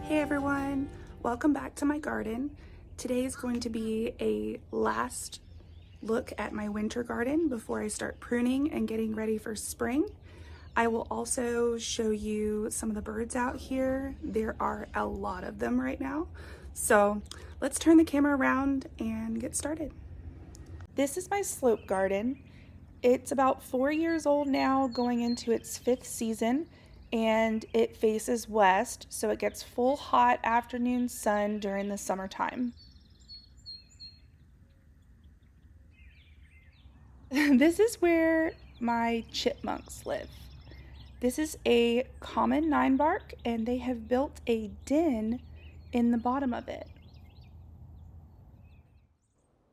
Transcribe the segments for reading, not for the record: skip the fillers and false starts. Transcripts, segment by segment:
Hey everyone, welcome back to my garden. Today is going to be a last look at my winter garden before I start pruning and getting ready for spring. I will also show you some of the birds out here. There are a lot of them right now. So let's turn the camera around and get started. This is my slope garden. It's about 4 years old now, going into its 5th season, and it faces west, so it gets full hot afternoon sun during the summertime. This is where my chipmunks live. This is a common 9-bark, and they have built a den in the bottom of it.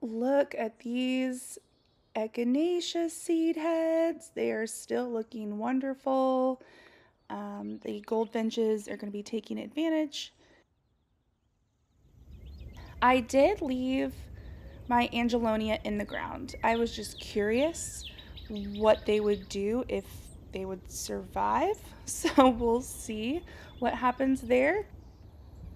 Look at these echinacea seed heads. They are still looking wonderful. The goldfinches are going to be taking advantage. I did leave my angelonia in the ground. I was just curious what they would do if they would survive. So we'll see what happens there.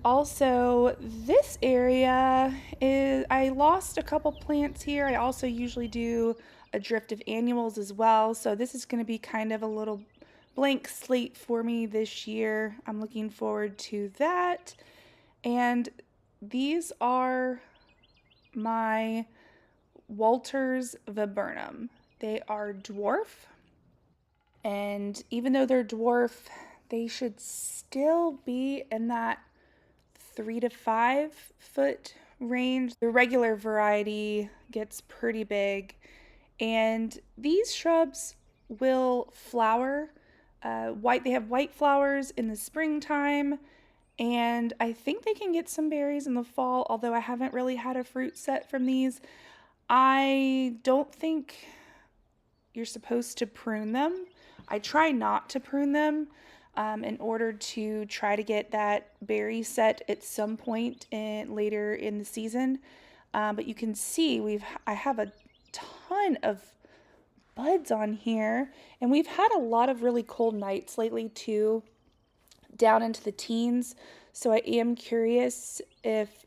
Also, this area is, I lost a couple plants here. I also usually do a drift of annuals as well. So this is going to be kind of a little blank slate for me this year. I'm looking forward to that. And these are my Walter's Viburnum. They are dwarf, and even though they're dwarf, they should still be in that 3 to 5 foot range. The regular variety gets pretty big, and these shrubs will flower. They have white flowers in the springtime, and I think they can get some berries in the fall, although I haven't really had a fruit set from these. I don't think you're supposed to prune them. I try not to prune them in order to try to get that berry set at some point later in the season. But you can see I have a ton of buds on here, and we've had a lot of really cold nights lately too, down into the teens. So I am curious if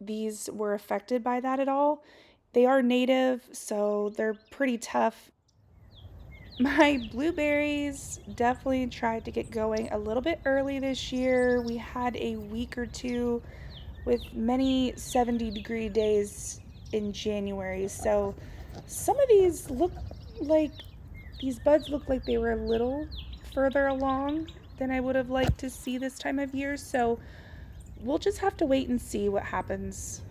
these were affected by that at all. They are native, so they're pretty tough. My blueberries definitely tried to get going a little bit early this year. We had a week or two with many 70-degree days in January. So some of these buds look like they were a little further along than I would have liked to see this time of year. So we'll just have to wait and see what happens.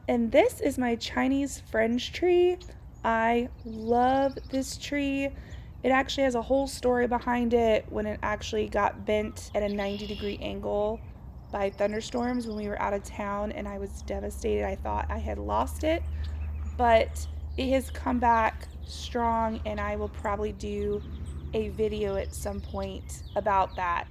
And this is my Chinese Fringe tree. I love this tree. It actually has a whole story behind it when it actually got bent at a 90-degree angle by thunderstorms when we were out of town, and I was devastated. I thought I had lost it, but it has come back strong, and I will probably do a video at some point about that.